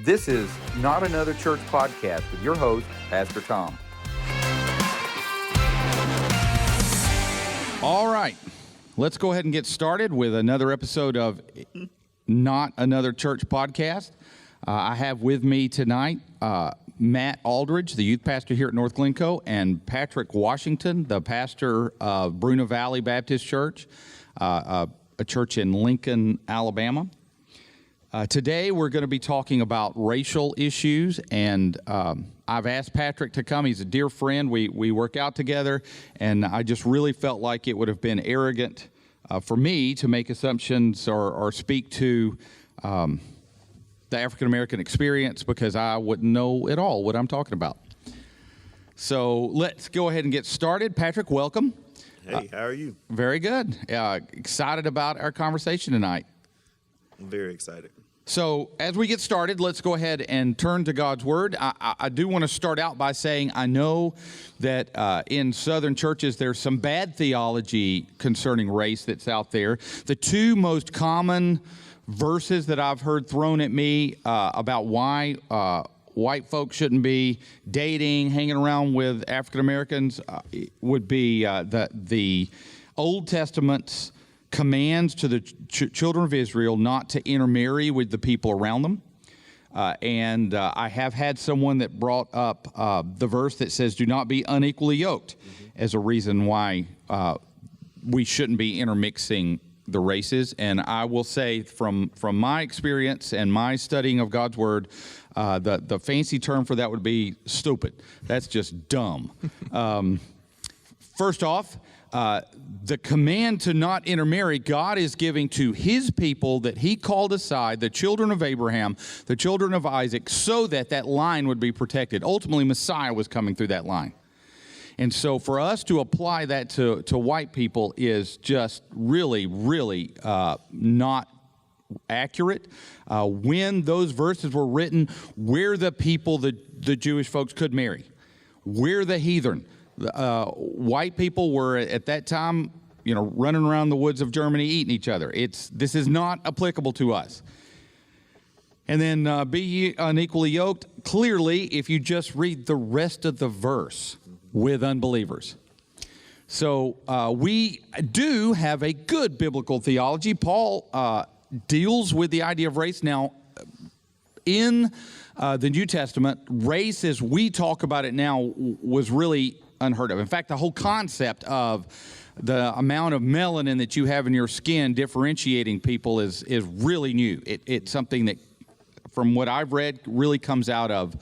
This is Not Another Church Podcast with your host, Pastor Tom. All right, let's go ahead and get started with another episode of Not Another Church Podcast. I have with me tonight Matt Aldridge, the youth pastor here at North Glencoe, and Patrick Washington, the pastor of Bruno Valley Baptist Church, a church in Lincoln, Alabama. Today we're going to be talking about racial issues, and I've asked Patrick to come. He's a dear friend. We work out together, and I just really felt like it would have been arrogant for me to make assumptions or speak to the African-American experience because I wouldn't know at all what I'm talking about. So let's go ahead and get started. Patrick, welcome. Hey, how are you? Very good. Excited about our conversation tonight. I'm very excited. So as we get started, let's go ahead and turn to God's Word. I do want to start out by saying I know that in Southern churches there's some bad theology concerning race that's out there. The two most common verses that I've heard thrown at me about why white folks shouldn't be dating, hanging around with African Americans would be the Old Testament's commands to the children of Israel not to intermarry with the people around them. And I have had someone that brought up the verse that says, do not be unequally yoked, as a reason why we shouldn't be intermixing the races. And I will say from my experience and my studying of God's Word, the fancy term for that would be stupid. That's just dumb. First off, the command to not intermarry, God is giving to his people that he called aside, the children of Abraham, the children of Isaac, so that that line would be protected. Ultimately, Messiah was coming through that line. And so for us to apply that to white people is just really, really not accurate. When those verses were written, we're the people the Jewish folks could marry. We're the heathen. White people were at that time, running around the woods of Germany eating each other. This is not applicable to us. And then be ye unequally yoked. Clearly, if you just read the rest of the verse with unbelievers. So we do have a good biblical theology. Paul deals with the idea of race. Now, in the New Testament, race as we talk about it now was really unheard of. In fact, the whole concept of the amount of melanin that you have in your skin differentiating people is really new. It's something that, from what I've read, really comes out of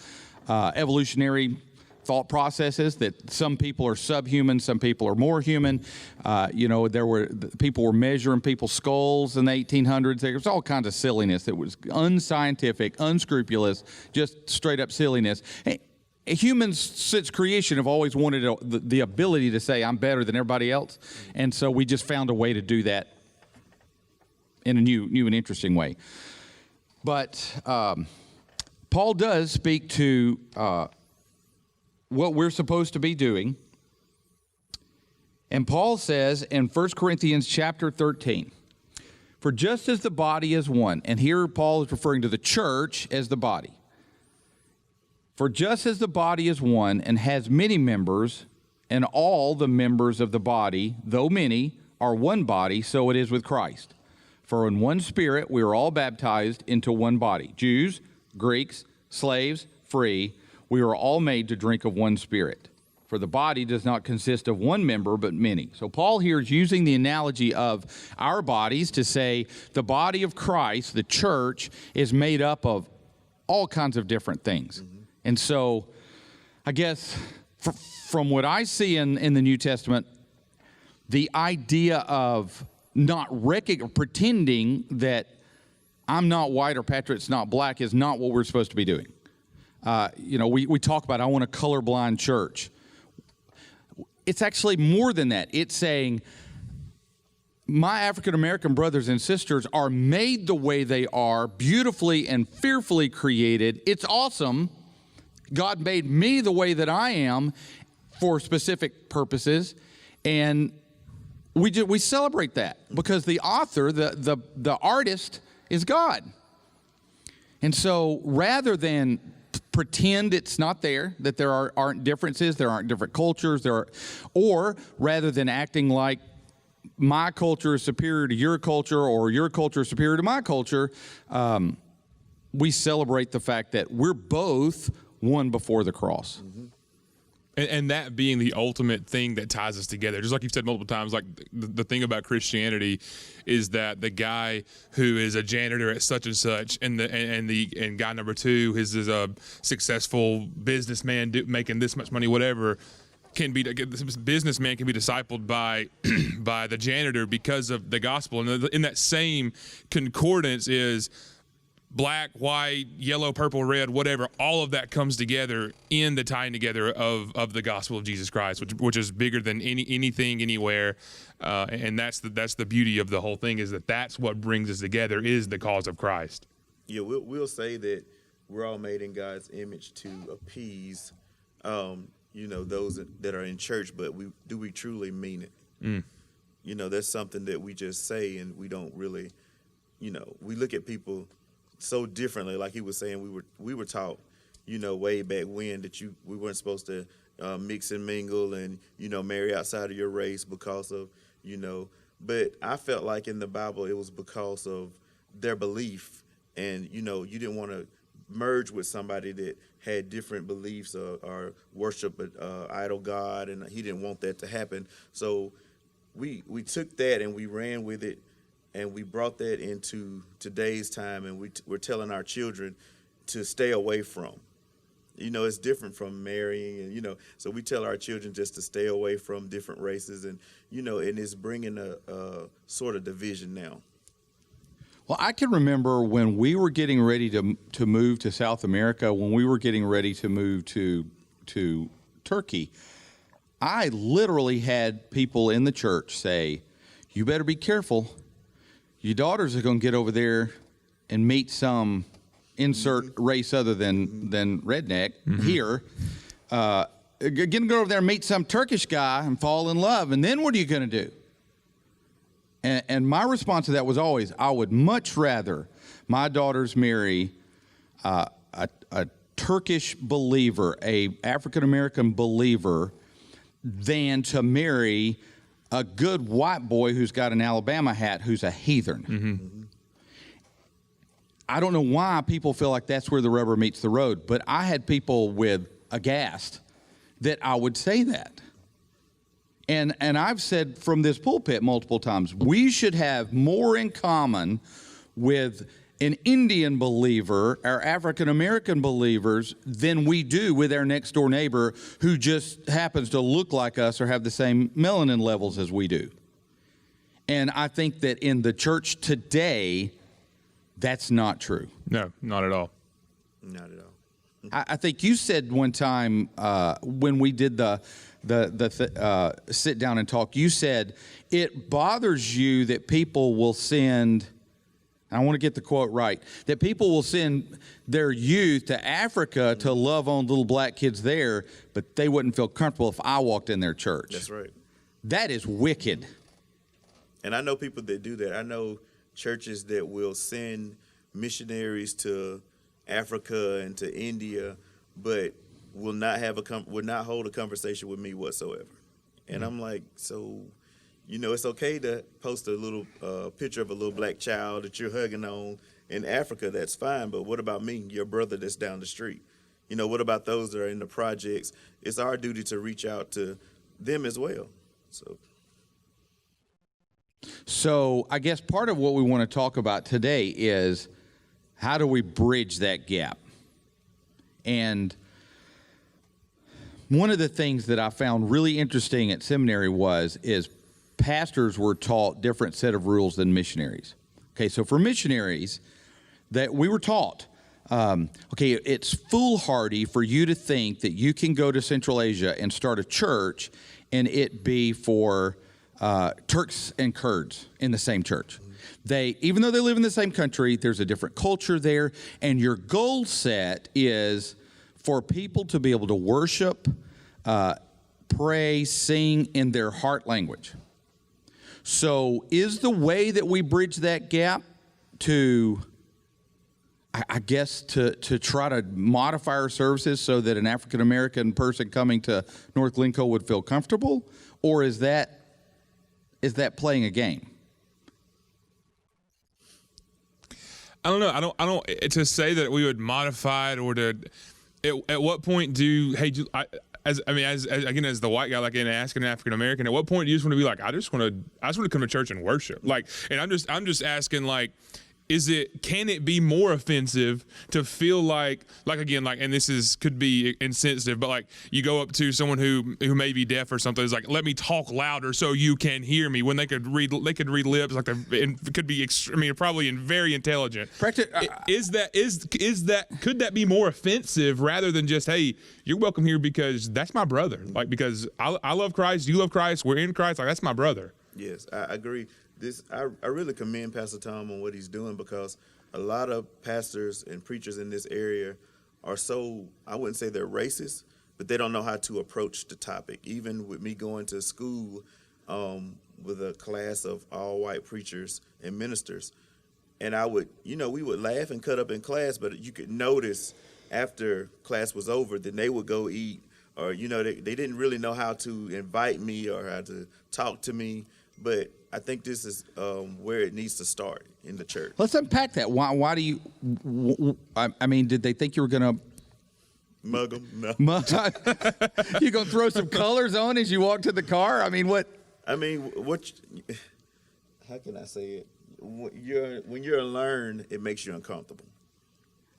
evolutionary thought processes, that some people are subhuman, some people are more human. People were measuring people's skulls in the 1800s. There was all kinds of silliness that was unscientific, unscrupulous, just straight up silliness. Humans since creation have always wanted the ability to say, I'm better than everybody else. And so we just found a way to do that in a new and interesting way. But Paul does speak to what we're supposed to be doing. And Paul says in 1 Corinthians chapter 13, for just as the body is one, and here Paul is referring to the church as the body. For just as the body is one and has many members, and all the members of the body, though many, are one body, so it is with Christ. For in one Spirit we are all baptized into one body. Jews, Greeks, slaves, free, we are all made to drink of one Spirit. For the body does not consist of one member, but many. So Paul here is using the analogy of our bodies to say the body of Christ, the church, is made up of all kinds of different things. And so, I guess, from what I see in the New Testament, the idea of not pretending that I'm not white or Patrick's not black is not what we're supposed to be doing. We talk about, I want a colorblind church. It's actually more than that. It's saying, my African-American brothers and sisters are made the way they are, beautifully and fearfully created. It's awesome. God made me the way that I am for specific purposes, and we celebrate that because the author, the artist, is God. And so rather than pretend it's not there, that there aren't differences, there aren't different cultures, or rather than acting like my culture is superior to your culture or your culture is superior to my culture, we celebrate the fact that we're both one before the cross. Mm-hmm. And that being the ultimate thing that ties us together. Just like you've said multiple times, like the thing about Christianity is that the guy who is a janitor at such and such, and guy number two is a successful businessman making this much money, whatever, this businessman can be discipled by by the janitor because of the gospel. And in that same concordance is black, white, yellow, purple, red, whatever, all of that comes together in the tying together of the gospel of Jesus Christ, which is bigger than anything, anywhere. And that's the beauty of the whole thing, is that's what brings us together, is the cause of Christ. Yeah, we'll say that we're all made in God's image to appease, those that are in church, but do we truly mean it? That's something that we just say, and we don't really, we look at people so differently. Like he was saying, we were taught, way back when that we weren't supposed to mix and mingle and marry outside of your race because of But I felt like in the Bible it was because of their belief, and you didn't want to merge with somebody that had different beliefs or worship an idol god, and he didn't want that to happen. So we took that and we ran with it. And we brought that into today's time, and we're telling our children to stay away from. It's different from marrying, and so we tell our children just to stay away from different races, and and it's bringing a sort of division now. Well, I can remember when we were getting ready to move to South America, when we were getting ready to move to Turkey, I literally had people in the church say, "You better be careful. Your daughters are going to get over there and meet some insert race other than redneck here. Going to go over there and meet some Turkish guy and fall in love. And then what are you going to do?" And my response to that was always, I would much rather my daughters marry a Turkish believer, a African-American believer, than to marry a good white boy who's got an Alabama hat who's a heathen. Mm-hmm. I don't know why people feel like that's where the rubber meets the road, but I had people with aghast that I would say that. And I've said from this pulpit multiple times, we should have more in common with an Indian believer, our African-American believers, than we do with our next door neighbor who just happens to look like us or have the same melanin levels as we do. And I think that in the church today, that's not true. No, not at all. Not at all. I think you said one time when we did the sit down and talk, you said it bothers you that people will send, I want to get the quote right, that people will send their youth to Africa to love on little black kids there, but they wouldn't feel comfortable if I walked in their church. That's right. That is wicked. And I know people that do that. I know churches that will send missionaries to Africa and to India, but will not hold a conversation with me whatsoever. And I'm like, so, it's okay to post a little picture of a little black child that you're hugging on in Africa. That's fine. But what about me, your brother that's down the street? What about those that are in the projects? It's our duty to reach out to them as well. So I guess part of what we want to talk about today is how do we bridge that gap? And one of the things that I found really interesting at seminary is pastors were taught different set of rules than missionaries. Okay, so for missionaries, that we were taught, it's foolhardy for you to think that you can go to Central Asia and start a church and it be for Turks and Kurds in the same church. Even though they live in the same country, there's a different culture there, and your goal set is for people to be able to worship, pray, sing in their heart language. So is the way that we bridge that gap to I guess to try to modify our services so that an African American person coming to North Glencoe would feel comfortable, or is that playing a game? I don't know. I don't to say that we would modify it, or to at what point as the white guy, like, and asking an African American, at what point do you just want to be like, I just want to come to church and worship, like, and I'm just asking, like, can it be more offensive to feel like again, like, and this could be insensitive, but like you go up to someone who may be deaf or something, it's like, let me talk louder so you can hear me, when they could read lips, like, it could be probably very intelligent. Could that be more offensive rather than just, hey, you're welcome here because that's my brother, like, because I love Christ, you love Christ, we're in Christ, like, that's my brother. Yes, I agree. I really commend Pastor Tom on what he's doing, because a lot of pastors and preachers in this area are so, I wouldn't say they're racist, but they don't know how to approach the topic. Even with me going to school with a class of all white preachers and ministers, and we would laugh and cut up in class, but you could notice after class was over, then they would go eat, or, they didn't really know how to invite me or how to talk to me. But I think this is where it needs to start, in the church. Let's unpack that. Why do you? Did they think you were going to mug them? No. You gonna throw some colors on as you walk to the car? What? How can I say it? When you're learned, it makes you uncomfortable.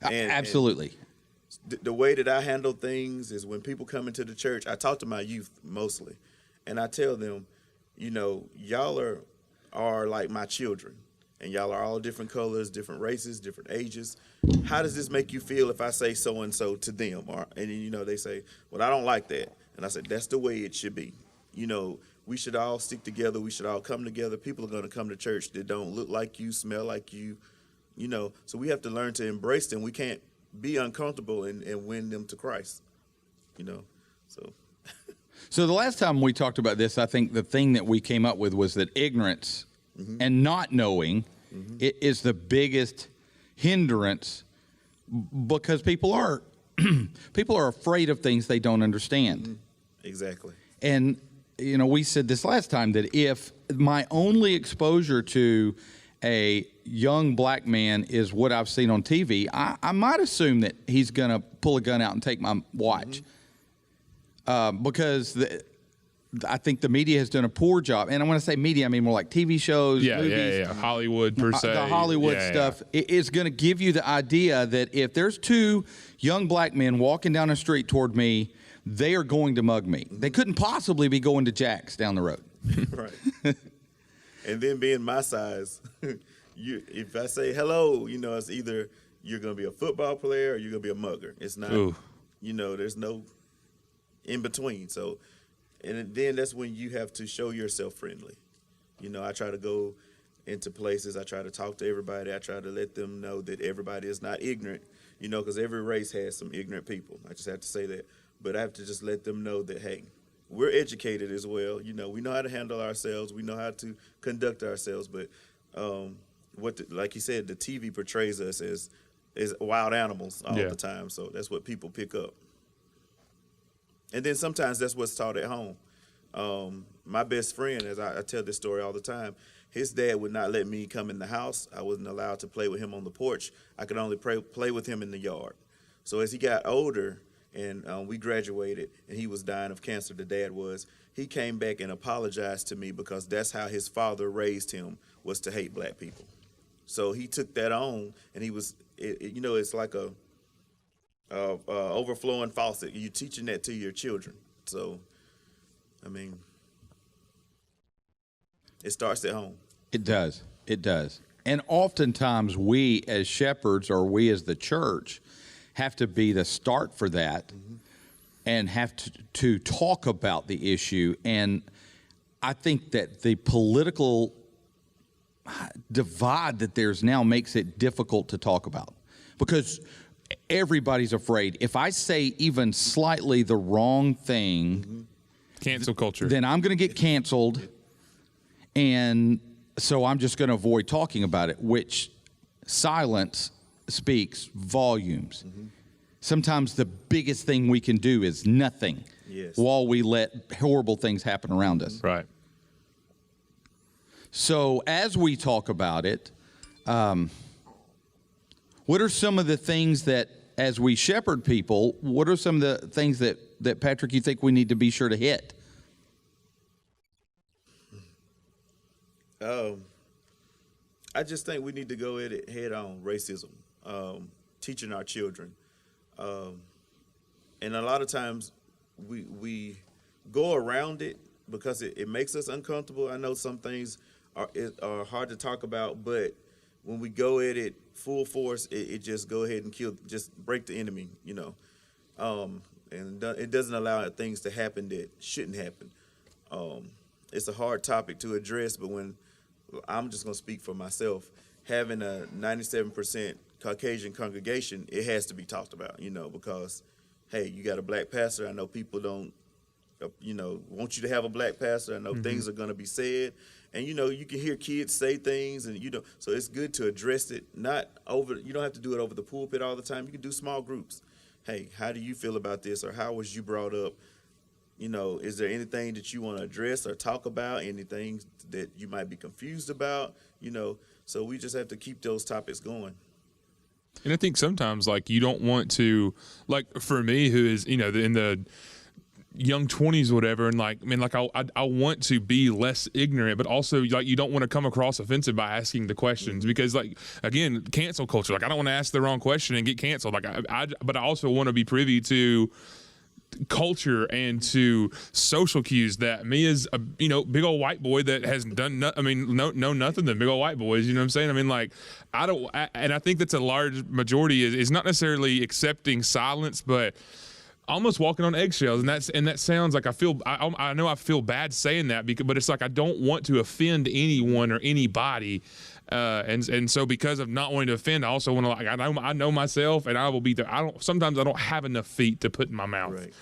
Absolutely. And the way that I handle things is, when people come into the church, I talk to my youth mostly, and I tell them, y'all are like my children, and y'all are all different colors, different races, different ages. How does this make you feel if I say so-and-so to them? And they say, well, I don't like that. And I said, that's the way it should be. We should all stick together. We should all come together. People are going to come to church that don't look like you, smell like you, so we have to learn to embrace them. We can't be uncomfortable and win them to Christ, so. So the last time we talked about this, I think the thing that we came up with was that ignorance and not knowing is the biggest hindrance, because people are afraid of things they don't understand. Exactly. And, we said this last time, that if my only exposure to a young black man is what I've seen on TV, I might assume that he's going to pull a gun out and take my watch. Because I think the media has done a poor job. And when I say media, I mean more like TV shows, movies. Hollywood, per se. The Hollywood stuff. It's going to give you the idea that if there's two young black men walking down the street toward me, they are going to mug me. They couldn't possibly be going to Jack's down the road. Right. And then being my size, if I say hello, it's either you're going to be a football player or you're going to be a mugger. It's not, there's no in between. So, and then that's when you have to show yourself friendly. I try to go into places, I try to talk to everybody, I try to let them know that everybody is not ignorant, because every race has some ignorant people. I just have to say that. But I have to just let them know that, hey, we're educated as well. We know how to handle ourselves, we know how to conduct ourselves. But like you said, the TV portrays us as wild animals all the time. So that's what people pick up. And then sometimes that's what's taught at home. My best friend, as I tell this story all the time, his dad would not let me come in the house. I wasn't allowed to play with him on the porch. I could only play with him in the yard. So as he got older and we graduated and he was dying of cancer, the dad was, he came back and apologized to me, because that's how his father raised him, was to hate black people. So he took that on, and he was, it's like a overflowing faucet. You're teaching that to your children. So, it starts at home. It does. And oftentimes we as shepherds, or we as the church, have to be the start for that, and have to talk about the issue. And I think that the political divide that there's now makes it difficult to talk about, because everybody's afraid. If I say even slightly the wrong thing, cancel culture, then I'm going to get canceled. And so I'm just going to avoid talking about it, which silence speaks volumes. Sometimes the biggest thing we can do is nothing while we let horrible things happen around us. Right. So as we talk about it, what are some of the things that, as we shepherd people, what are some of the things that Patrick, you think we need to be sure to hit? I just think we need to go at it head on, racism, teaching our children. And a lot of times we go around it because it makes us uncomfortable. I know some things are hard to talk about, but when we go at it full force, it just go ahead and just break the enemy, and it doesn't allow things to happen that shouldn't happen. It's a hard topic to address, but when I'm just going to speak for myself, having a 97% Caucasian congregation, it has to be talked about, because, hey, you got a black pastor. I know people don't, want you to have a black pastor. I know things are going to be said. And, you can hear kids say things, and, so it's good to address it, you don't have to do it over the pulpit all the time. You can do small groups. Hey, how do you feel about this? Or how was you brought up? Is there anything that you want to address or talk about? Anything that you might be confused about? So we just have to keep those topics going. And I think sometimes, you don't want to, for me, who is, in the young 20s or whatever, and I want to be less ignorant, but also you don't want to come across offensive by asking the questions, because again, cancel culture, I don't want to ask the wrong question and get canceled. But I also want to be privy to culture and to social cues that me as a big old white boy that has done know nothing than big old white boys, you know what I'm saying? And I think that's a large majority is not necessarily accepting silence, but almost walking on eggshells. And that sounds like I know I feel bad saying that, but it's I don't want to offend anyone or anybody. And so because of not wanting to offend, I also want to I know myself, and I will be there. Sometimes I don't have enough feet to put in my mouth. Right.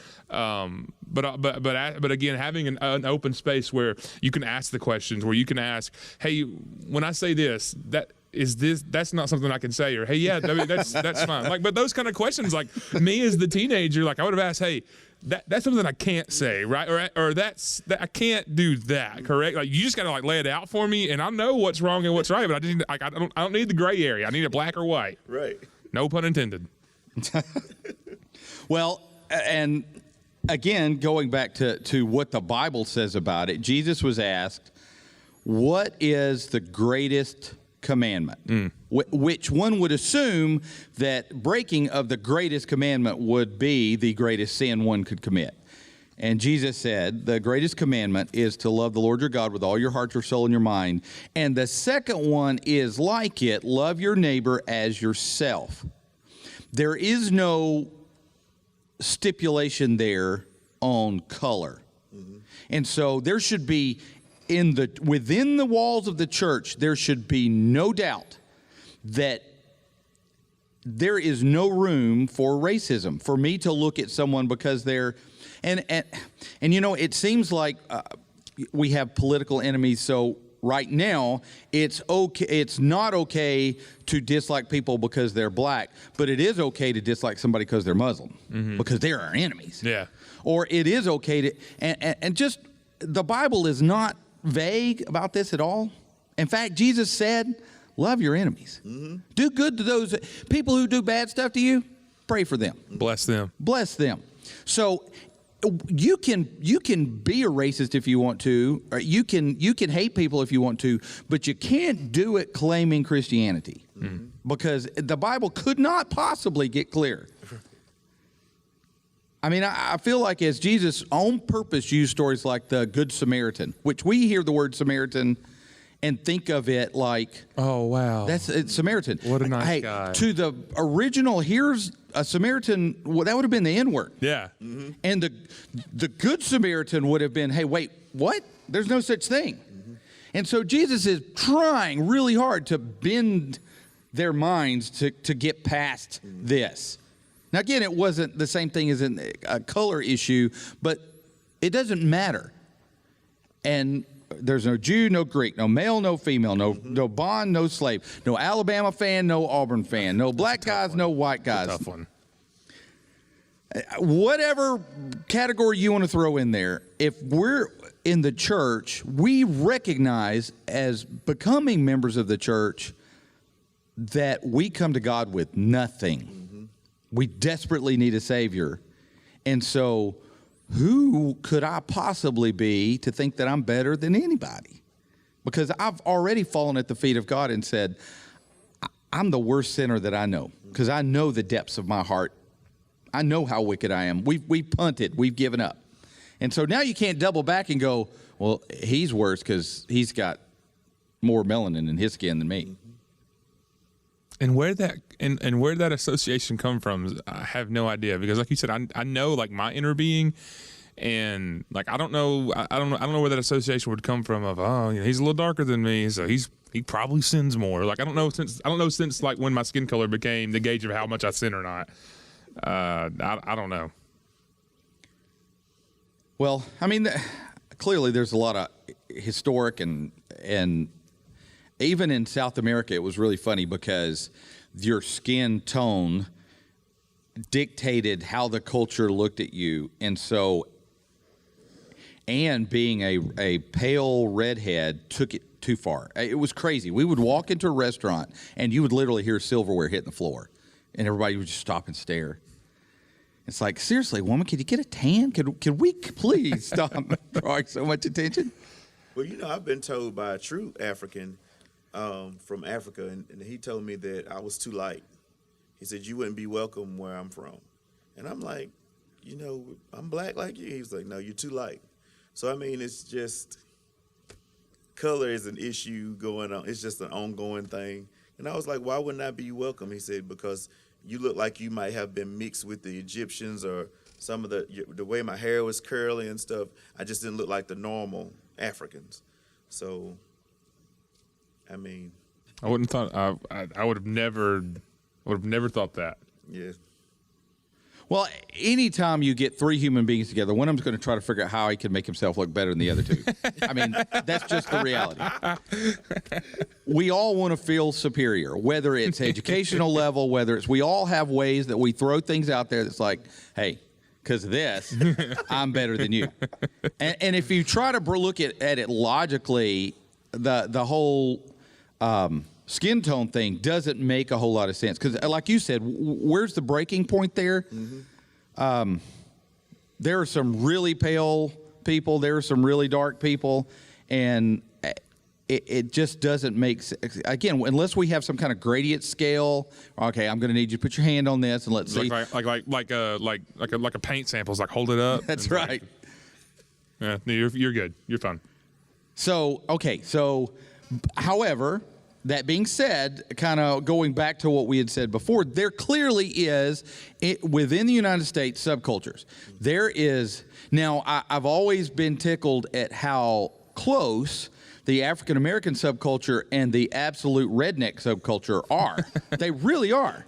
But again, having an open space where you can ask the questions, where you can ask, hey, when I say this, that's not something I can say, or hey, yeah, that's fine. But those kind of questions, me as the teenager, I would have asked, hey, that's something I can't say, right? Or I can't do that, correct? You just got to lay it out for me, and I know what's wrong and what's right, but I don't need the gray area. I need a black or white. Right. No pun intended. Well, and again, going back to what the Bible says about it, Jesus was asked, what is the greatest commandment? Which one would assume that breaking of the greatest commandment would be the greatest sin one could commit. And Jesus said, the greatest commandment is to love the Lord your God with all your heart, your soul, and your mind. And the second one is like it, love your neighbor as yourself. There is no stipulation there on color. And so there should be, within the walls of the church, there should be no doubt that there is no room for racism, for me to look at someone because they're, and it seems like we have political enemies. So right now, it's okay. It's not okay to dislike people because they're black, but it is okay to dislike somebody because they're Muslim, because they're our enemies. Yeah. Or it is okay to, and just the Bible is not vague about this at all. In fact, Jesus said, love your enemies. Do good to those people who do bad stuff to you. Pray for them. Bless them. Bless them. So you can be a racist if you want to, or you can hate people if you want to, but you can't do it claiming Christianity, because the Bible could not possibly get clear. I mean, I feel like as Jesus on purpose used stories like the Good Samaritan, which we hear the word Samaritan and think of it like, oh, wow, it's Samaritan. What a nice guy. To the original, here's a Samaritan, well, that would have been the N-word. Yeah. And the Good Samaritan would have been, hey, wait, what? There's no such thing. And so Jesus is trying really hard to bend their minds to get past this. Now, again, it wasn't the same thing as a color issue, but it doesn't matter. And there's no Jew, no Greek, no male, no female, no bond, no slave, no Alabama fan, no Auburn fan, no black guys, no white guys. Tough one. Whatever category you want to throw in there, if we're in the church, we recognize as becoming members of the church that we come to God with nothing. We desperately need a Savior. And so who could I possibly be to think that I'm better than anybody? Because I've already fallen at the feet of God and said, I'm the worst sinner that I know, because I know the depths of my heart. I know how wicked I am. We've punted. We've given up. And so now you can't double back and go, well, he's worse because he's got more melanin in his skin than me. And where that association come from, I have no idea, because like you said, I know like my inner being, and like I don't know where that association would come from of, oh, you know, he's a little darker than me, so he probably sins more. Like I don't know since like when my skin color became the gauge of how much I sin or not. I don't know. Well, I mean, clearly there's a lot of historic and even in South America, it was really funny because your skin tone dictated how the culture looked at you. And so, and being a pale redhead took it too far. It was crazy. We would walk into a restaurant and you would literally hear silverware hitting the floor and everybody would just stop and stare. It's like, seriously, woman, could you get a tan? Could we please stop drawing so much attention? Well, you know, I've been told by a true African from Africa, and he told me that I was too light. He said, you wouldn't be welcome where I'm from. And I'm like, you know, I'm black like you. He was like, no, you're too light. So, I mean, it's just, color is an issue going on. It's just an ongoing thing. And I was like, why wouldn't I be welcome? He said, because you look like you might have been mixed with the Egyptians, or some of the way my hair was curly and stuff. I just didn't look like the normal Africans. So, I mean, I wouldn't thought I would have never thought that. Yeah. Well, anytime you get three human beings together, one of them's going to try to figure out how he can make himself look better than the other two. I mean, that's just the reality. We all want to feel superior, whether it's educational level, whether it's, we all have ways that we throw things out there that's like, hey, because of this, I'm better than you. And if you try to look at it logically, the whole skin tone thing doesn't make a whole lot of sense. Because like you said, where's the breaking point there? There are some really pale people. There are some really dark people. And it just doesn't make sense. Again, unless we have some kind of gradient scale. Okay, I'm going to need you to put your hand on this and let's see. Like a paint sample. It's like, hold it up. That's right. Yeah, you're good. You're fine. So, okay. So, however, that being said, kind of going back to what we had said before, there clearly is, within the United States, subcultures. There is, now, I've always been tickled at how close the African-American subculture and the absolute redneck subculture are. They really are.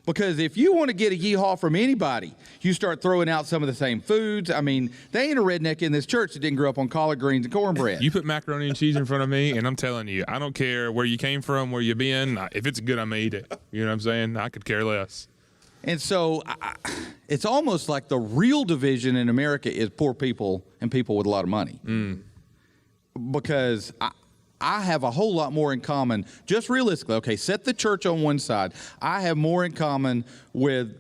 Because if you want to get a yeehaw from anybody, you start throwing out some of the same foods. I mean, they ain't a redneck in this church that didn't grow up on collard greens and cornbread. You put macaroni and cheese in front of me, and I'm telling you, I don't care where you came from, where you been. If it's good, I'm going to eat it. You know what I'm saying? I could care less. And so it's almost like the real division in America is poor people and people with a lot of money. Because I have a whole lot more in common, just realistically. Okay, set the church on one side. I have more in common with,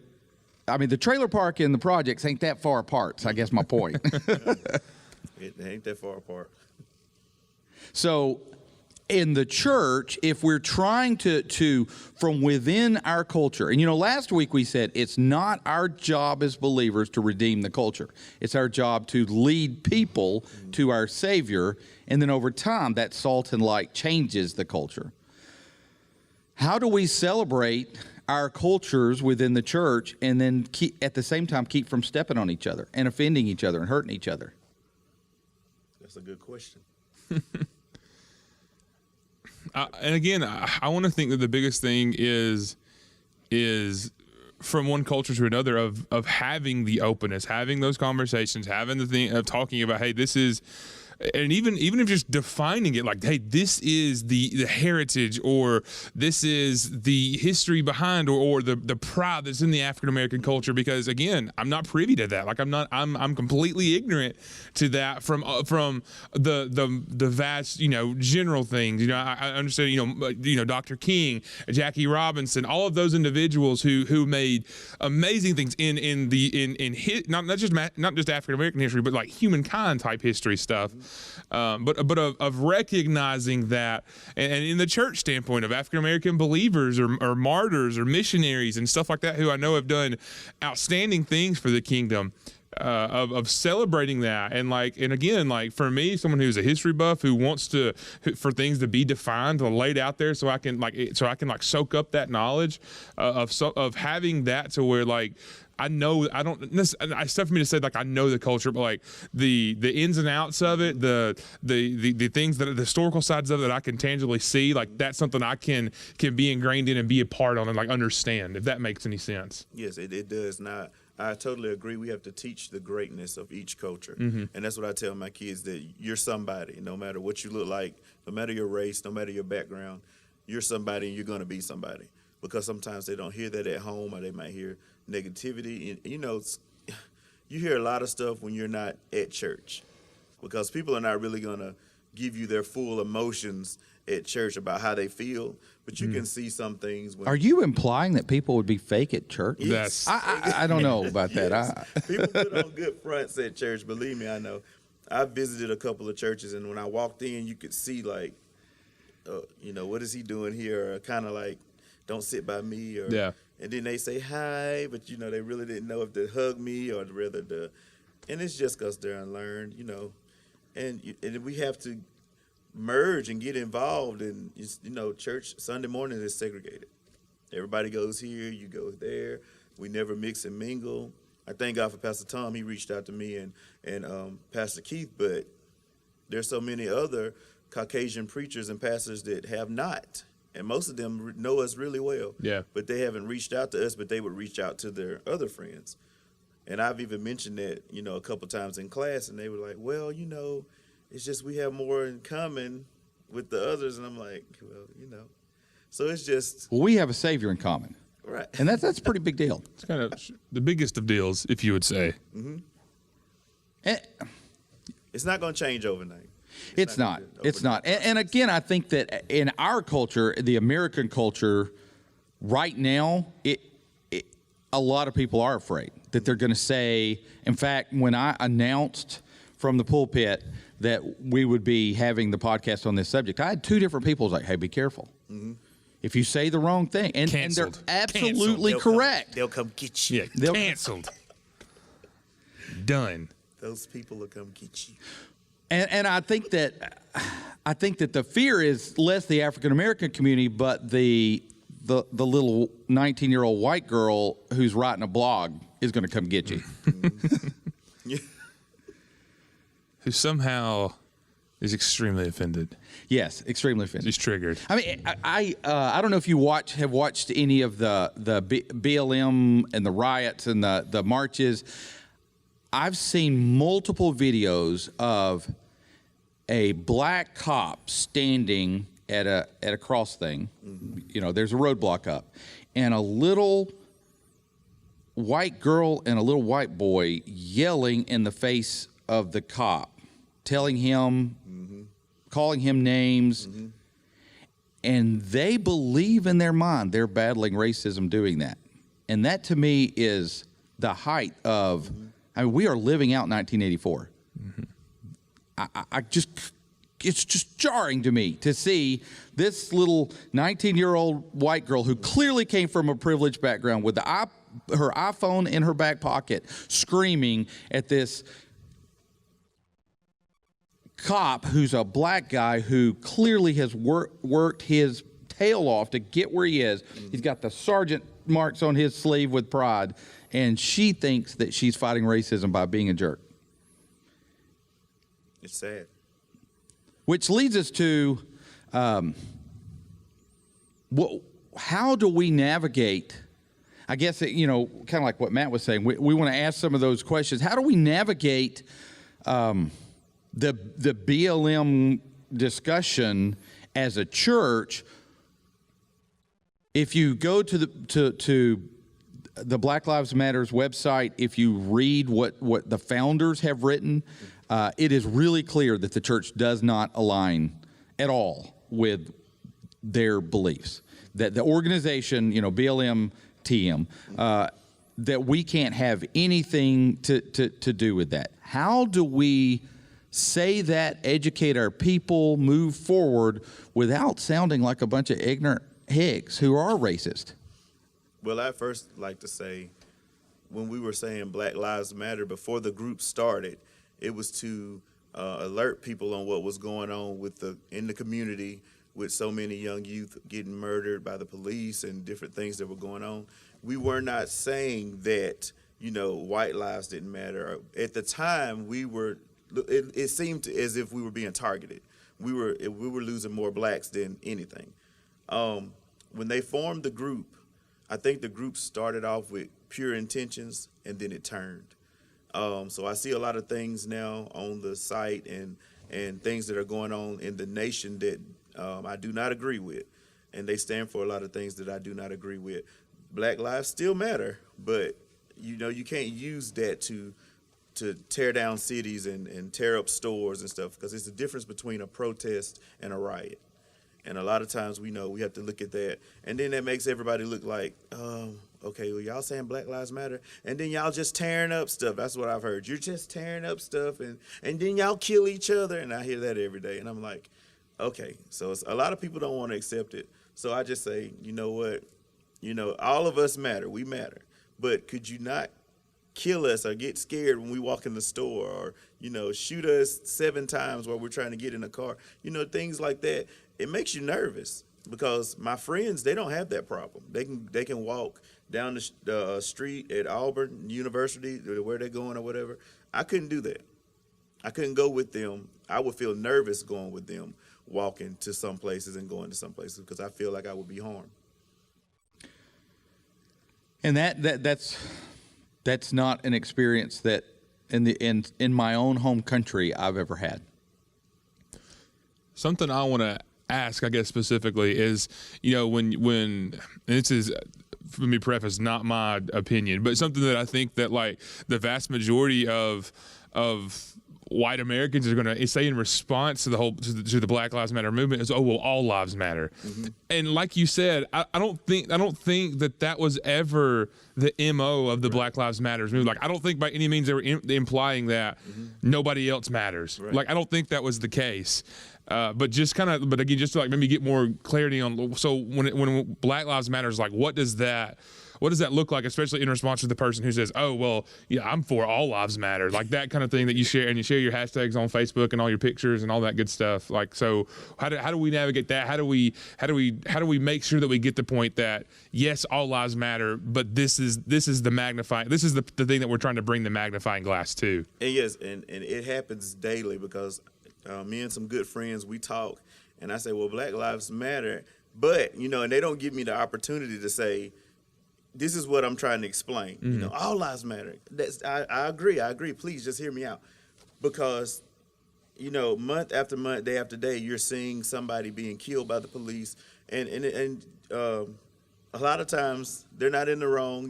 I mean, the trailer park and the projects ain't that far apart, so I guess my point. It ain't that far apart. So in the church, if we're trying to from within our culture, and you know, last week we said it's not our job as believers to redeem the culture. It's our job to lead people to our Savior, and then over time, that salt and light changes the culture. How do we celebrate our cultures within the church and then at the same time keep from stepping on each other and offending each other and hurting each other? That's a good question. And again, I want to think that the biggest thing is from one culture to another of having the openness, having those conversations, having the thing of talking about, hey, this is, and even if just defining it like, hey, this is the heritage, or this is the history behind, or the pride that's in the African American culture, because again, I'm not privy to that. Like I'm completely ignorant to that from the vast, general things. I understand, Dr. King, Jackie Robinson, all of those individuals who made amazing things not just African American history, but like humankind type history stuff. But of recognizing that, and in the church standpoint of African American believers or martyrs or missionaries and stuff like that, who I know have done outstanding things for the kingdom. Of celebrating that, and again, for me, someone who's a history buff who wants for things to be defined or laid out there, so I can soak up that knowledge of having that to where I know it's tough for me to say I know the culture, but the ins and outs of it, the things that the historical sides of it that I can tangibly see, that's something I can be ingrained in and be a part of and understand, if that makes any sense. Yes, it does. Not. I totally agree. We have to teach the greatness of each culture. Mm-hmm. And that's what I tell my kids, that you're somebody, no matter what you look like, no matter your race, no matter your background, you're somebody and you're going to be somebody. Because sometimes they don't hear that at home, or they might hear negativity. And, you hear a lot of stuff when you're not at church, because people are not really going to give you their full emotions at church about how they feel. But you can see some things. Are you implying that people would be fake at church? Yes. I don't know about that. Yes. People put on good fronts at church. Believe me, I know. I visited a couple of churches, and when I walked in, you could see what is he doing here? Or kind of don't sit by me. Or, yeah. And then they say hi, but they really didn't know if to hug me or rather to. And it's just because they're unlearned, and we have to merge and get involved. And church Sunday morning is segregated. Everybody goes here, you go there. We never mix and mingle. I thank God for Pastor Tom. He reached out to me and Pastor Keith, but there's so many other Caucasian preachers and pastors that have not, and most of them know us really well. Yeah. But they haven't reached out to us, but they would reach out to their other friends. And I've even mentioned that, a couple times in class, and they were like, well, it's just we have more in common with the others. And I'm like, well, so it's just. Well, we have a Savior in common. Right. And that's a pretty big deal. It's kind of the biggest of deals, if you would say. Mm-hmm. And, it's not going to change overnight. It's not. It's not. And again, I think that in our culture, the American culture, right now, a lot of people are afraid that they're going to say, in fact, when I announced from the pulpit that we would be having the podcast on this subject, I had two different people like, hey, be careful. Mm-hmm. If you say the wrong thing, and they're absolutely correct. They'll come get you. Yeah, canceled. Done. Those people will come get you. And I think that the fear is less the African American community, but the little 19-year-old white girl who's writing a blog is going to come get you. Yeah. Who somehow is extremely offended. Yes, extremely offended. He's triggered. I mean, I don't know if you have watched any of the BLM and the riots and the marches. I've seen multiple videos of a black cop standing at a cross thing. Mm-hmm. There's a roadblock up, and a little white girl and a little white boy yelling in the face of the cop, telling him, mm-hmm. calling him names, mm-hmm. and they believe in their mind they're battling racism doing that. And that to me is the height of, mm-hmm. I mean, we are living out 1984. Mm-hmm. It's just jarring to me to see this little 19-year-old white girl who clearly came from a privileged background with her iPhone in her back pocket screaming at this cop who's a black guy who clearly has worked his tail off to get where he is. Mm-hmm. He's got the sergeant marks on his sleeve with pride, and she thinks that she's fighting racism by being a jerk. It's sad. Which leads us to how do we navigate? I guess, kind of like what Matt was saying, we want to ask some of those questions. How do we navigate the BLM discussion as a church, if you go to the Black Lives Matter's website, if you read what the founders have written, it is really clear that the church does not align at all with their beliefs. That the organization, BLM, TM, that we can't have anything to do with that. How do we say that, educate our people, move forward without sounding like a bunch of ignorant hicks who are racist? Well, I first like to say, when we were saying Black Lives Matter, before the group started, it was to alert people on what was going on in the community with so many young youth getting murdered by the police and different things that were going on. We were not saying that, white lives didn't matter. At the time, it seemed as if we were being targeted. We were losing more blacks than anything. When they formed the group, I think the group started off with pure intentions, and then it turned. So I see a lot of things now on the site and things that are going on in the nation that I do not agree with, and they stand for a lot of things that I do not agree with. Black lives still matter, but you can't use that to tear down cities and tear up stores and stuff, because it's the difference between a protest and a riot. And a lot of times we have to look at that, and then that makes everybody look like, okay, well, y'all saying Black Lives Matter, and then y'all just tearing up stuff. That's what I've heard. You're just tearing up stuff, and then y'all kill each other, and I hear that every day, and I'm like, okay. So a lot of people don't want to accept it. So I just say, you know what? All of us matter. We matter. But could you not kill us or get scared when we walk in the store, or shoot us 7 times while we're trying to get in a car? Things like that. It makes you nervous, because my friends, they don't have that problem. They can walk down the street at Auburn University, where they're going or whatever. I couldn't do that. I couldn't go with them. I would feel nervous going with them, walking to some places and going to some places, because I feel like I would be harmed. And that's not an experience that in my own home country I've ever had. Something I want to ask, I guess, specifically is, when and this is, let me preface, not my opinion, but something that I think that, like, the vast majority of white Americans are going to say in response to the Black Lives Matter movement is, oh, well, all lives matter. Mm-hmm. And like you said, I don't think that was ever the MO of the Black Lives Matter movement. Like, I don't think by any means they were implying that nobody else matters. Right. Like, I don't think that was the case. But again, just to like maybe get more clarity on. So when Black Lives Matter is like, what does that look like, especially in response to the person who says, oh, well, yeah, I'm for all lives matter, like that kind of thing that you share, and you share your hashtags on Facebook and all your pictures and all that good stuff. Like, so how do we navigate that? How do we make sure that we get the point that yes, all lives matter, but this is the thing that we're trying to bring the magnifying glass to. And yes, and it happens daily, because me and some good friends, we talk, and I say, well, Black Lives Matter, but, and they don't give me the opportunity to say, this is what I'm trying to explain. Mm-hmm. All lives matter. I agree. Please just hear me out. Because, month after month, day after day, you're seeing somebody being killed by the police, and a lot of times they're not in the wrong.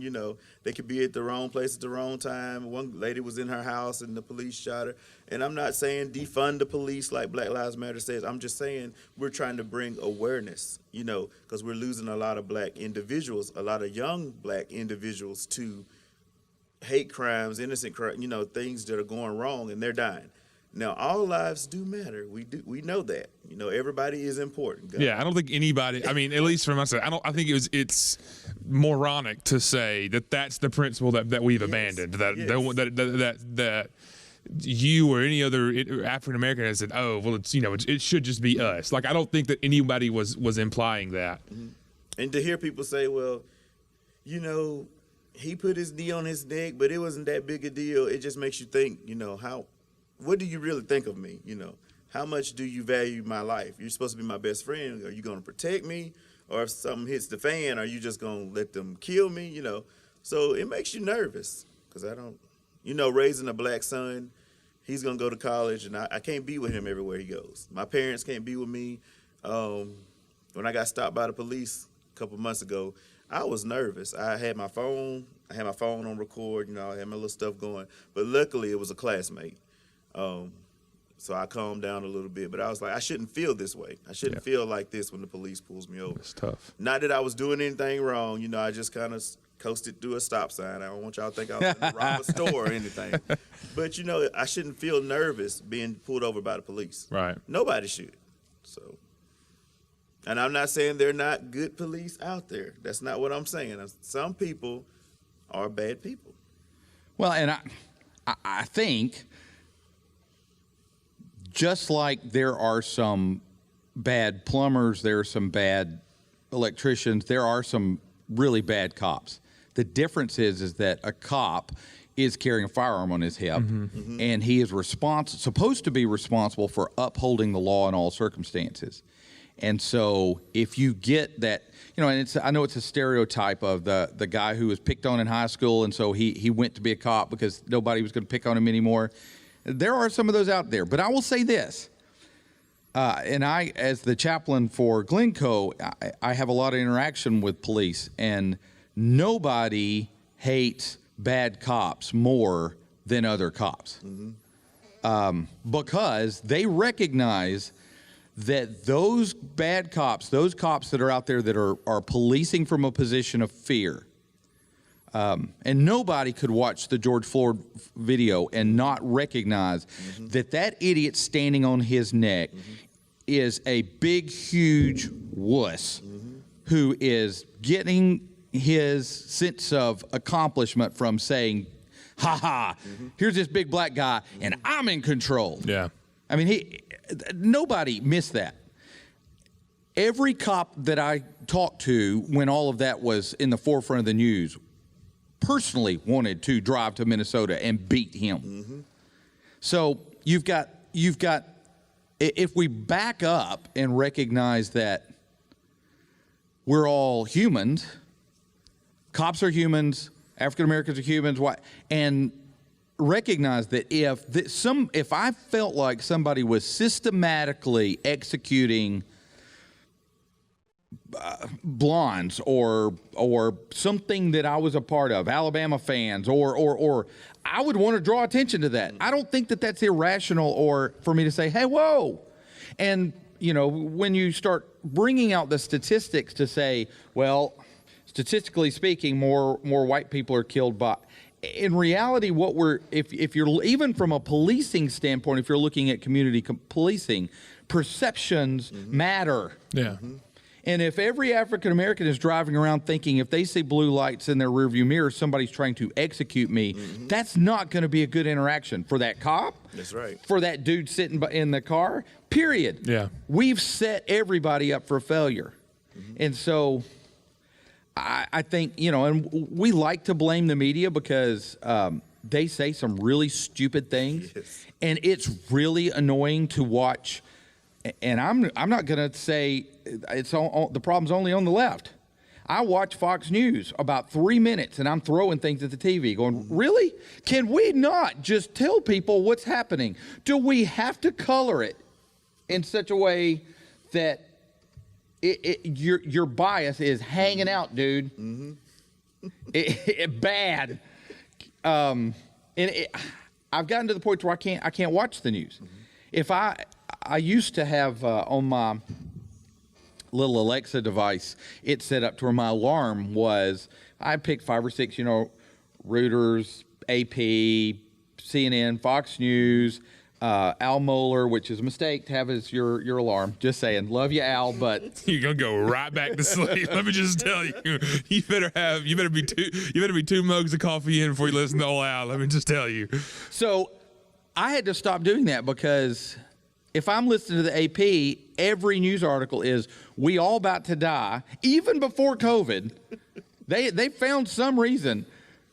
They could be at the wrong place at the wrong time. One lady was in her house and the police shot her. And I'm not saying defund the police like Black Lives Matter says. I'm just saying we're trying to bring awareness, because we're losing a lot of black individuals, a lot of young black individuals to hate crimes, innocent crimes, things that are going wrong, and they're dying. Now, all lives do matter. We know that. Everybody is important. God. Yeah, I don't think anybody. I mean, at least from myself, I think it's moronic to say that that's the principle that we've abandoned. That you or any other African American has said, oh, well, it should just be us. Like, I don't think that anybody was implying that. Mm-hmm. And to hear people say, well, he put his knee on his neck, but it wasn't that big a deal. It just makes you think, what do you really think of me? How much do you value my life? You're supposed to be my best friend. Are you going to protect me? Or if something hits the fan, are you just going to let them kill me? So it makes you nervous, because I don't, raising a black son, he's gonna go to college, and I can't be with him everywhere he goes. My parents can't be with me. When I got stopped by the police a couple months ago, I was nervous. I had my phone on record, you know, I had my little stuff going. But luckily, it was a classmate. So I calmed down a little bit. But I was like, I shouldn't feel this way. I shouldn't feel like this when the police pulls me over. It's tough. Not that I was doing anything wrong. You know, I just kind of coasted through a stop sign. I don't want y'all to think I was going to rob a store or anything. But, you know, I shouldn't feel nervous being pulled over by the police. Right. Nobody should. So, and I'm not saying they're not good police out there. That's not what I'm saying. Some people are bad people. Well, and I think just like there are some bad plumbers, there are some bad electricians, there are some really bad cops. The difference is that a cop is carrying a firearm on his hip, and he is supposed to be responsible for upholding the law in all circumstances. And so if you get that, you know, and I know it's a stereotype of the guy who was picked on in high school, and so he went to be a cop because nobody was going to pick on him anymore. There are some of those out there. But I will say this, and I, as the chaplain for Glencoe, I have a lot of interaction with police, and nobody hates bad cops more than other cops. Because they recognize that those bad cops, those cops that are out there that are policing from a position of fear, and nobody could watch the George Floyd video and not recognize that idiot standing on his neck is a big, huge wuss who is getting his sense of accomplishment from saying, ha ha, here's this big black guy, and I'm in control. Yeah. I mean, nobody missed that. Every cop that I talked to when all of that was in the forefront of the news personally wanted to drive to Minnesota and beat him. So you've got, if we back up and recognize that we're all humans, cops are humans, African Americans are humans, and recognize that if I felt like somebody was systematically executing blondes or something that I was a part of, Alabama fans, or I would want to draw attention to that. I don't think that that's irrational, or for me to say, hey, whoa. And, you know, when you start bringing out the statistics to say, well, statistically speaking, more white people are killed by, in reality, if you're, even from a policing standpoint, if you're looking at community policing, perceptions matter. Yeah. And if every African American is driving around thinking if they see blue lights in their rearview mirror, somebody's trying to execute me, that's not going to be a good interaction for that cop. That's right. For that dude sitting in the car, period. Yeah. We've set everybody up for failure. And so I think, you know, and we like to blame the media because they say some really stupid things. Yes. And it's really annoying to watch. And I'm not going to say the problem's only on the left. I watch Fox News about 3 minutes, and I'm throwing things at the TV going, really? Can we not just tell people what's happening? Do we have to color it in such a way that your bias is hanging out, dude? Bad. I've gotten to the point where I can't watch the news. If I used to have on my little Alexa device, it set up to where my alarm was, I picked 5 or 6, you know, Reuters, AP, CNN, Fox News, Al Mohler, which is a mistake to have as your alarm. Just saying, love you, Al, but You're gonna go right back to sleep. Let me just tell you, you better be 2 mugs of coffee in before you listen to old Al. Let me just tell you. So I had to stop doing that because if I'm listening to the AP, every news article is we all about to die. Even before COVID, they found some reason.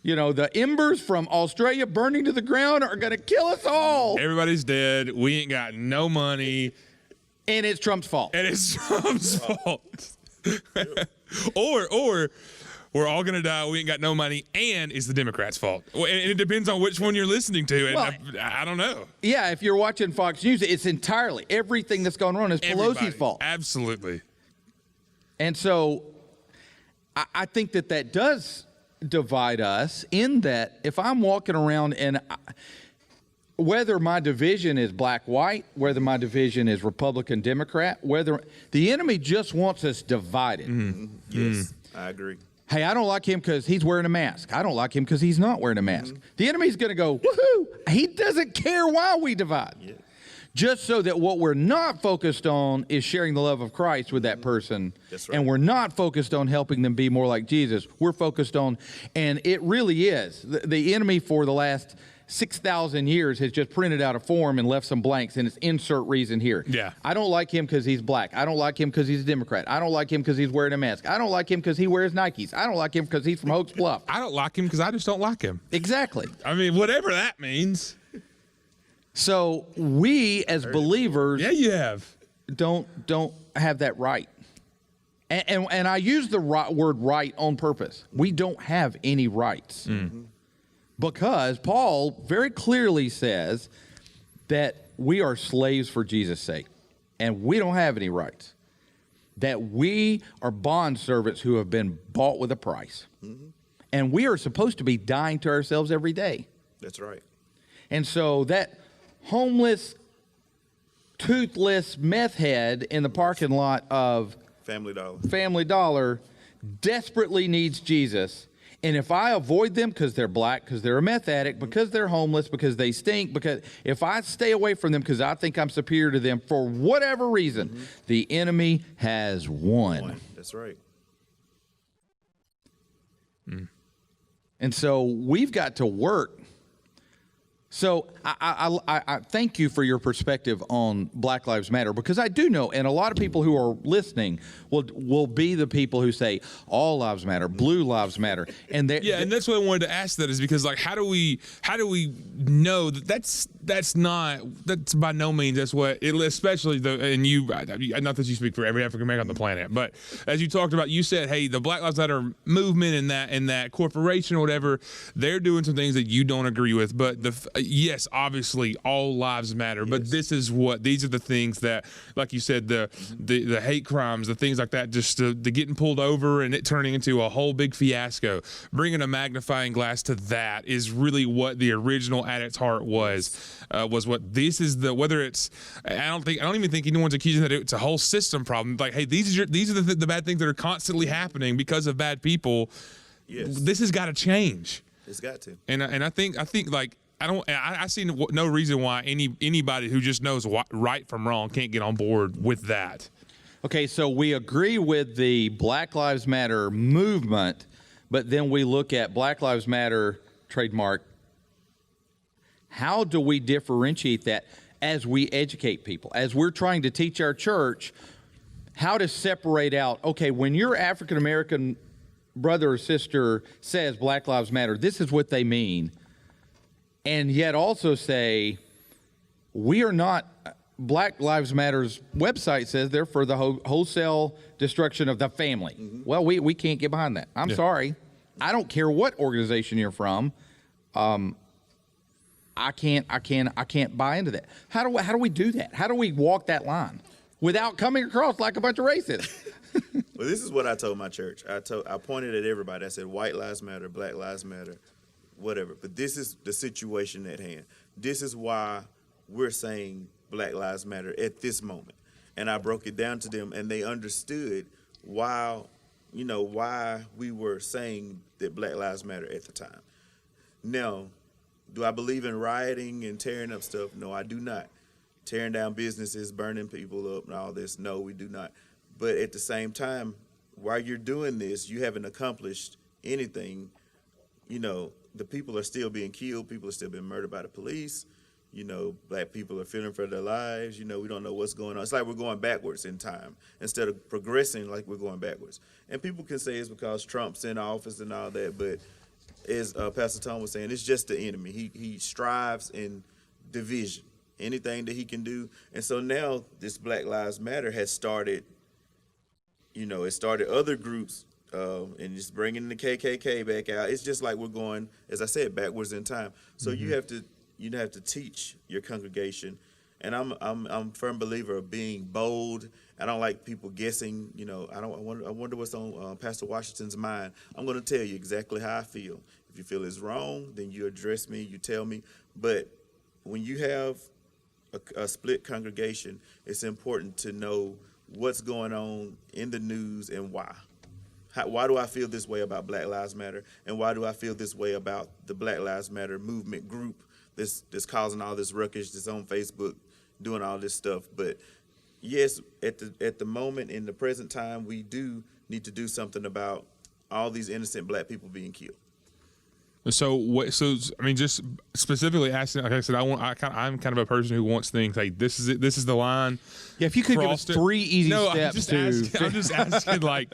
You know, the embers from Australia burning to the ground are going to kill us all. Everybody's dead. We ain't got no money. And it's Trump's fault. And it's Trump's fault. or we're all going to die, we ain't got no money, and it's the Democrats' fault. Well, and it depends on which one you're listening to, and Well, I don't know. Yeah, if you're watching Fox News, it's entirely everything that's going on is Everybody. Pelosi's fault. Absolutely. And so I think that does divide us in that if I'm walking around and whether my division is black-white, whether my division is Republican-Democrat, whether the enemy just wants us divided. Yes, I agree. Hey, I don't like him because he's wearing a mask. I don't like him because he's not wearing a mask. The enemy's going to go, woohoo! He doesn't care why we divide. Yeah. Just so that what we're not focused on is sharing the love of Christ with that person. That's right. And we're not focused on helping them be more like Jesus. We're focused on, and it really is, the enemy for the last 6,000 years has just printed out a form and left some blanks, and it's insert reason here. Yeah. I don't like him because he's black. I don't like him because he's a Democrat. I don't like him because he's wearing a mask. I don't like him because he wears Nikes. I don't like him because he's from Oaks Bluff. I don't like him because I just don't like him. Exactly. I mean, whatever that means. So we as believers Yeah, you have. don't have that right. And I use the word right on purpose. We don't have any rights. Because Paul very clearly says that we are slaves for Jesus' sake, and we don't have any rights. That we are bondservants who have been bought with a price. And we are supposed to be dying to ourselves every day. That's right. And so that homeless, toothless meth head in the parking lot of Family Dollar desperately needs Jesus. And if I avoid them because they're black, because they're a meth addict, because they're homeless, because they stink, because if I stay away from them because I think I'm superior to them for whatever reason, the enemy has won. That's right. And so we've got to work. So I thank you for your perspective on Black Lives Matter, because I do know, and a lot of people who are listening will be the people who say all lives matter, blue lives matter, and and that's why I wanted to ask that, is because, like, how do we know that that's by no means that's what it, especially and you, not that you speak for every African American on the planet, but as you talked about, you said, hey, the Black Lives Matter movement and that corporation or whatever, they're doing some things that you don't agree with, but yes, obviously all lives matter, but these are the things that, like you said, the hate crimes, the things like that, just the getting pulled over and it turning into a whole big fiasco. Bringing a magnifying glass to that is really what the original at its heart was what this is whether it's, I don't even think anyone's accusing that it's a whole system problem. Like, hey, these are the bad things that are constantly happening because of bad people. Yes. This has got to change. It's got to. And I think like, I see no reason why anybody who just knows right from wrong can't get on board with that. Okay, so we agree with the Black Lives Matter movement, but then we look at Black Lives Matter trademark. How do we differentiate that as we educate people, as we're trying to teach our church how to separate out, okay, when your African American brother or sister says Black Lives Matter, this is what they mean. And yet also say, we are not, Black Lives Matter's website says they're for the wholesale destruction of the family. Well, we can't get behind that. I'm sorry. I don't care what organization you're from. I can't buy into that. How do we do that? How do we walk that line without coming across like a bunch of racists? Well, this is what I told my church. I pointed at everybody. I said, white lives matter, black lives matter, whatever. But this is the situation at hand. This is why we're saying Black Lives Matter at this moment. And I broke it down to them, and they understood why we were saying that Black Lives Matter at the time. Now, do I believe in rioting and tearing up stuff? No, I do not. Tearing down businesses, burning people up and all this, no, we do not. But at the same time, while you're doing this, you haven't accomplished anything. The people are still being killed. People are still being murdered by the police. Black people are fearing for their lives. We don't know what's going on. It's like we're going backwards in time instead of progressing, like we're going backwards. And people can say it's because Trump's in office and all that, but as Pastor Tom was saying, it's just the enemy. He strives in division, anything that he can do. And so now this Black Lives Matter has started, it started other groups and just bringing the KKK back out. It's just like we're going, as I said, backwards in time. So you have to teach your congregation. And I'm a firm believer of being bold. I don't like people guessing. I wonder what's on Pastor Washington's mind. I'm going to tell you exactly how I feel. If you feel it's wrong, then you address me, you tell me. But when you have a split congregation, it's important to know what's going on in the news and why. Why do I feel this way about Black Lives Matter, and why do I feel this way about the Black Lives Matter movement group that's causing all this ruckus, that's on Facebook, doing all this stuff? But yes, at the moment, in the present time, we do need to do something about all these innocent Black people being killed. So I mean, just specifically asking, like I said, I'm kind of a person who wants things like this is it. This is the line. Yeah, if you could give us 3 easy steps I'm just asking, like,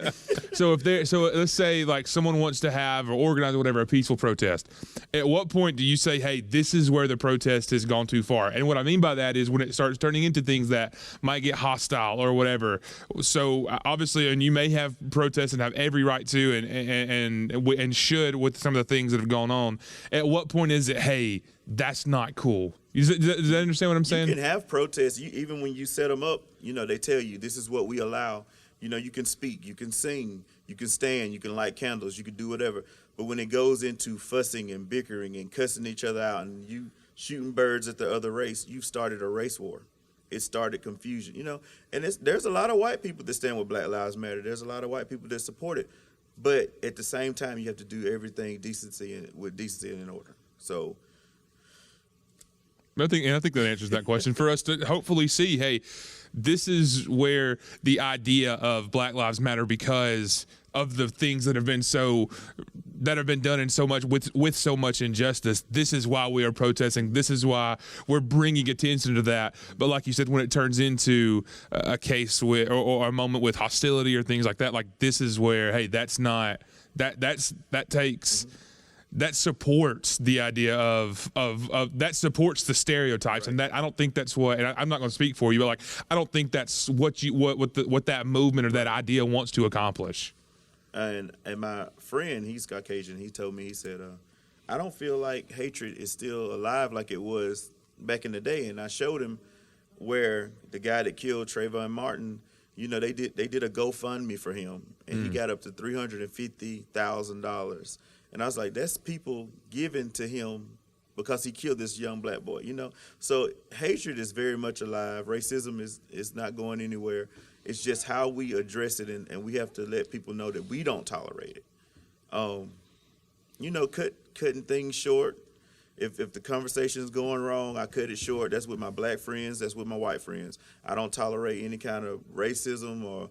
so let's say like someone wants to have or organize or whatever a peaceful protest. At what point do you say, hey, this is where the protest has gone too far? And what I mean by that is when it starts turning into things that might get hostile or whatever. So obviously, and you may have protests and have every right to and should with some of the things that have gone on. At what point is it, hey, that's not cool? Does that understand what I'm saying? You can have protests. Even when you set them up, they tell you this is what we allow. You can speak, you can sing, you can stand, you can light candles, you can do whatever. But when it goes into fussing and bickering and cussing each other out and you shooting birds at the other race, you've started a race war. It started confusion, And there's a lot of white people that stand with Black Lives Matter. There's a lot of white people that support it. But at the same time, you have to do everything with decency and in order. So I think that answers that question for us to hopefully see, hey, this is where the idea of Black Lives Matter, because of the things that have been done in so much with so much injustice. This is why we are protesting. This is why we're bringing attention to that. But like you said, when it turns into a case with or a moment with hostility or things like that, like this is where, hey, that's not that takes. That supports the idea of that supports the stereotypes, right. And that I don't think that's what. And I'm not going to speak for you, but like I don't think that's what that movement or that idea wants to accomplish. And my friend, he's Caucasian. He told me, he said, I don't feel like hatred is still alive like it was back in the day. And I showed him where the guy that killed Trayvon Martin, they did a GoFundMe for him, and he got up to $350,000. And I was like, that's people giving to him because he killed this young Black boy, So hatred is very much alive. Racism is not going anywhere. It's just how we address it, and we have to let people know that we don't tolerate it. Cutting things short. If the conversation is going wrong, I cut it short. That's with my Black friends. That's with my white friends. I don't tolerate any kind of racism or,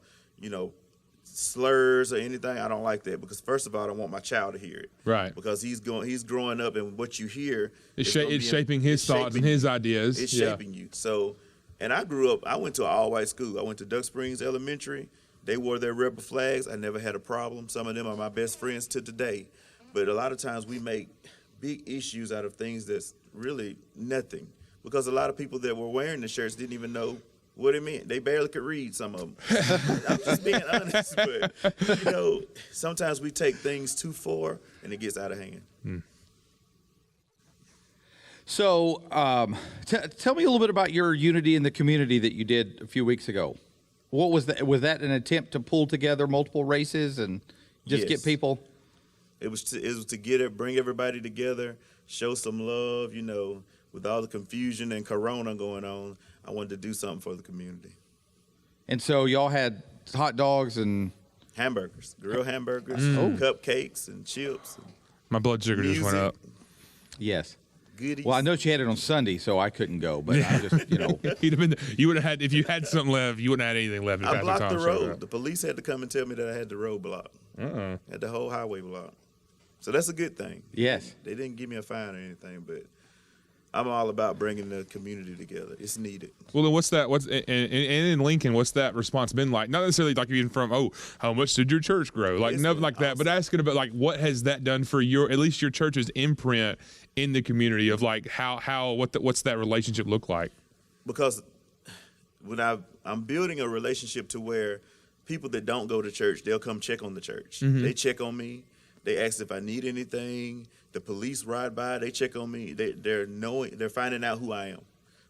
slurs or anything. I don't like that because first of all, I don't want my child to hear it. Right. Because he's growing up, and what you hear it's shaping his thoughts and his ideas. It's shaping you. So, and I went to an all-white school. I went to Duck Springs Elementary. They wore their rebel flags. I never had a problem. Some of them are my best friends to today. But a lot of times we make big issues out of things that's really nothing, because a lot of people that were wearing the shirts didn't even know what it meant. They barely could read, some of them. I'm just being honest, but sometimes we take things too far and it gets out of hand. So tell me a little bit about your Unity in the Community that you did a few weeks ago. What was that? Was that an attempt to pull together multiple races and just get people? It was to bring everybody together, show some love, with all the confusion and Corona going on. I wanted to do something for the community. And so y'all had hot dogs and hamburgers, grilled hamburgers, cupcakes and chips. And my blood sugar just went up. Yes. Goodies. Well, I know you had it on Sunday, so I couldn't go, but I just, you would have had, if you had something left, you wouldn't have had anything left. I blocked the road. The police had to come and tell me that I had the road blocked. Had the whole highway blocked. So that's a good thing. Yes. They didn't give me a fine or anything, but I'm all about bringing the community together. It's needed. Well, then and in Lincoln, what's that response been like? Not necessarily like even from, how much did your church grow? Like nothing like that, but asking about like what has that done for at least your church's imprint in the community of like what's that relationship look like? Because when I'm building a relationship to where people that don't go to church, they'll come check on the church. They check on me. They ask if I need anything. The police ride by. They check on me. They're finding out who I am.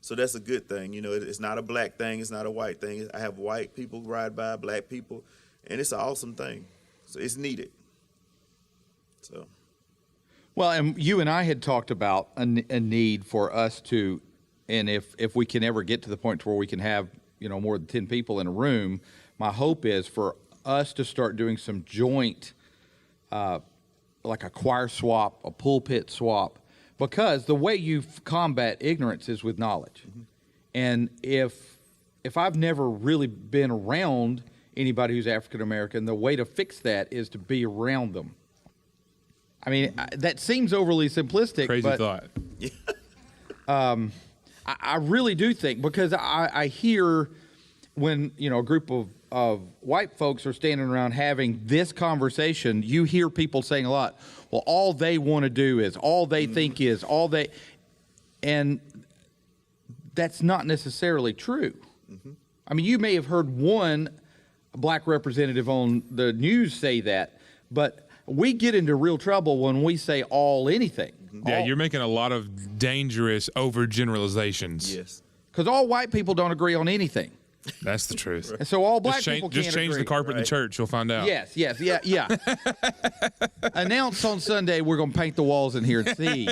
So that's a good thing. You know, it's not a black thing. It's not a white thing. I have white people ride by, black people, and it's an awesome thing. So it's needed. So. Well, and you and I had talked about a need for us to, and if we can ever get to the point to where we can have, you know, more than 10 people in a room, my hope is for us to start doing some joint, like a choir swap, a pulpit swap, because the way you combat ignorance is with knowledge. And if I've never really been around anybody who's African American, the way to fix that is to be around them. I mean, that seems overly simplistic. Crazy but thought. I really do think, because I hear when, you know, a group of white folks are standing around having this conversation, you hear people saying a lot, well, all they want to do is, all they think is, and that's not necessarily true. I mean, you may have heard one black representative on the news say that, but we get into real trouble when we say all anything. Yeah, you're making a lot of dangerous overgeneralizations. Yes. Because all white people don't agree on anything. That's the truth. And so all black Just people can't change agree. the carpet in the church. You'll find out. Yes. Announce on Sunday we're going to paint the walls in here and see.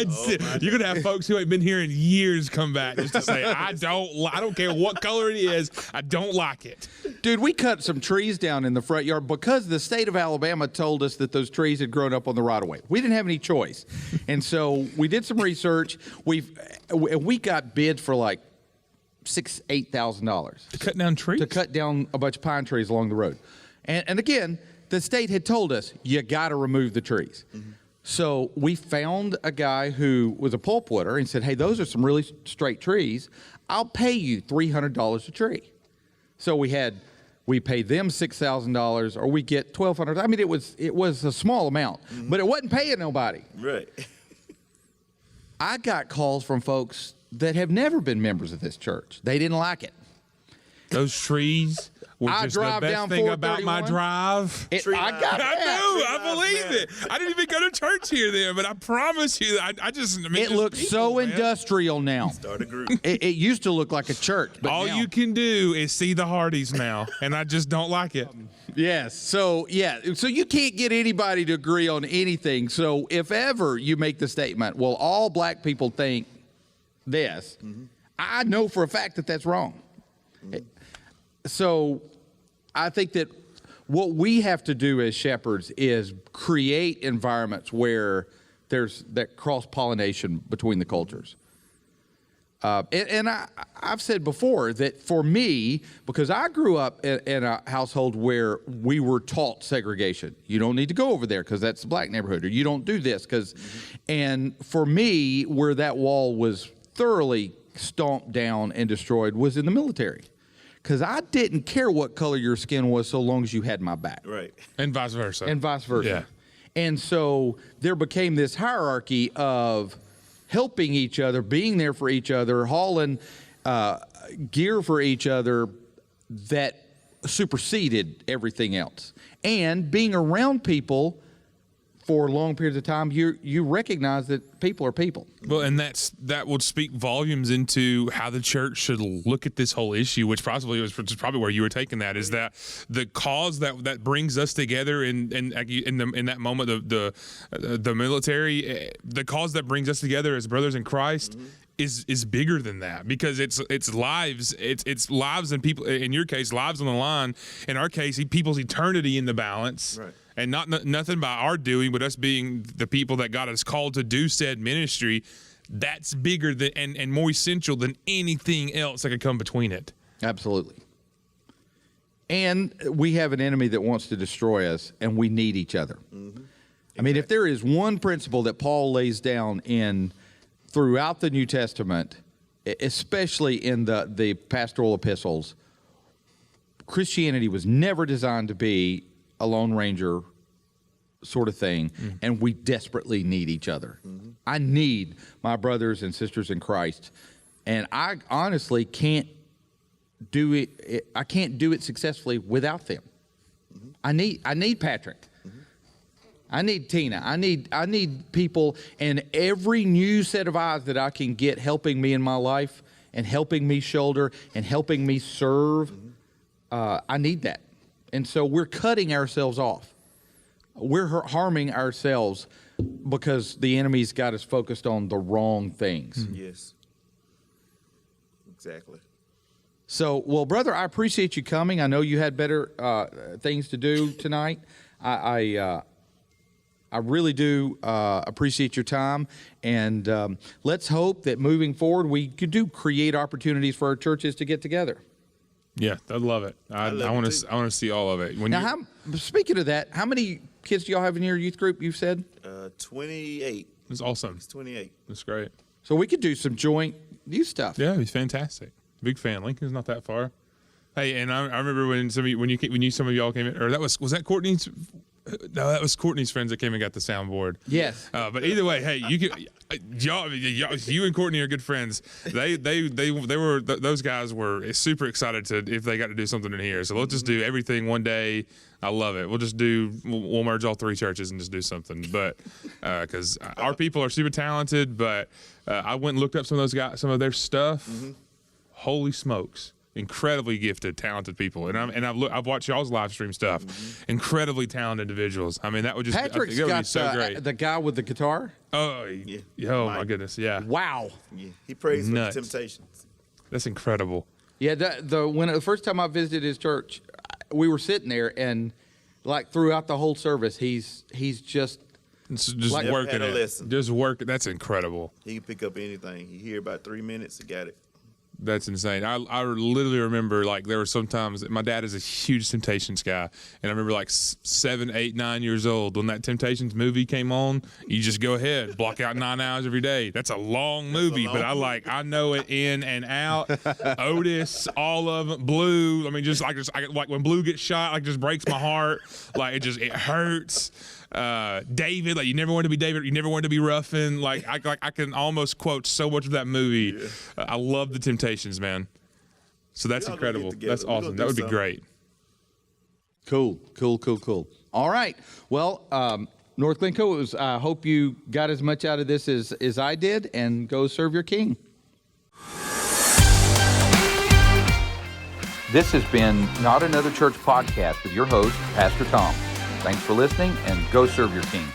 You're gonna have folks who ain't been here in years come back just to say, I don't care what color it is, I don't like it. Dude, we cut some trees down in the front yard because the state of Alabama told us that those trees had grown up on the right of way. We didn't have any choice. And so we did some research. We got bids for like $8,000 To cut down trees? to cut down a bunch of pine trees along the road. And again, the state had told us, you got to remove the trees. So we found a guy who was a pulpwooder and said, hey, those are some really straight trees. I'll pay you $300 a tree. So we paid them $6,000, or we get $1,200. I mean, it was a small amount, but it wasn't paying nobody. Right. I got calls from folks that have never been members of this church. They didn't like it. Those trees were I just the drive best down thing about my 431. drive. I got I that. know, I believe it. I didn't even go to church here then, but I promise you, I mean, It just looks people, so man. industrial now. Start a group. It used to look like a church, but All now, you can do is see the Hardys now, and I just don't like it. yes. So you can't get anybody to agree on anything. So if ever you make the statement, well, all black people think this, I know for a fact that that's wrong. So I think that what we have to do as shepherds is create environments where there's that cross-pollination between the cultures. And I've said before that for me, because I grew up in a household where we were taught segregation. You don't need to go over there because that's the black neighborhood, or you don't do this because, and for me, where that wall was thoroughly stomped down and destroyed was in the military. Because I didn't care what color your skin was so long as you had my back. Right. And vice versa. And vice versa. Yeah. And so there became this hierarchy of helping each other, being there for each other, hauling gear for each other that superseded everything else. And being around people for long periods of time, you recognize that people are people. Well, and that would speak volumes into how the church should look at this whole issue, which probably where you were taking that, is that the cause that brings us together in that moment of the military, the cause that brings us together as brothers in Christ. Is bigger than that, because it's lives, it's lives, and people, in your case, lives on the line. In our case, people's eternity in the balance. Right. And nothing by our doing, but us being the people that God has called to do said ministry. That's bigger than and more essential than anything else that could come between it. Absolutely. And we have an enemy that wants to destroy us, and we need each other. I mean, if there is one principle that Paul lays down throughout the New Testament, especially in the pastoral epistles, Christianity was never designed to be a Lone Ranger sort of thing, and we desperately need each other. I need my brothers and sisters in Christ, and I honestly can't do it. I can't do it successfully without them. I need Patrick. I need Tina. I need people and every new set of eyes that I can get helping me in my life and helping me shoulder and helping me serve. I need that. And so we're cutting ourselves off. We're harming ourselves because the enemy's got us focused on the wrong things. Yes. Exactly. So, well, brother, I appreciate you coming. I know you had better things to do tonight. I really do appreciate your time, and let's hope that moving forward we could create opportunities for our churches to get together. Yeah, I'd love it. I want to see all of it. Now, speaking of that, how many kids do y'all have in your youth group? You've said 28. It's awesome. It's 28. That's great. So we could do some joint youth stuff. Yeah, he's fantastic. Big fan. Lincoln's not that far. Hey, and I remember when some of y'all came in, or was that Courtney's? No, that was Courtney's friends that came and got the soundboard. Yes. But either way, hey, you and Courtney are good friends. Those guys were super excited if they got to do something in here. So let's just do everything one day. I love it. We'll merge all three churches and just do something. But because our people are super talented, but I went and looked up some of their stuff. Holy smokes. Incredibly gifted, talented people, and I've watched y'all's live stream stuff. Incredibly talented individuals. I mean, that would just Patrick's that would got be so great. the guy with the guitar. Oh, yeah. Oh my goodness, yeah. Wow. Yeah. He prays for the Nuts. Temptations. That's incredible. Yeah. The first time I visited his church, we were sitting there, and like throughout the whole service, he's just Just Like- Never working had a it. lesson. Just work. That's incredible. He can pick up anything. He hear about 3 minutes, he got it. That's insane. I literally remember, like, there were some times my dad is a huge Temptations guy, and I remember like 7, 8, 9 years old when that Temptations movie came on. You just go ahead, block out 9 hours every day. That's a long movie, but I know it in and out. Otis, all of them, Blue. I mean, like when Blue gets shot, like just breaks my heart. Like it hurts. David, like you never wanted to be David, you never wanted to be Ruffin. Like I can almost quote so much of that movie. Yeah. I love the Temptations, man. So that's We all gonna get incredible. together. That's We gonna awesome. do That would be something. great. Cool. All right. Well, North Glencoe, I hope you got as much out of this as I did, and go serve your King. This has been Not Another Church podcast with your host, Pastor Tom. Thanks for listening, and go serve your King.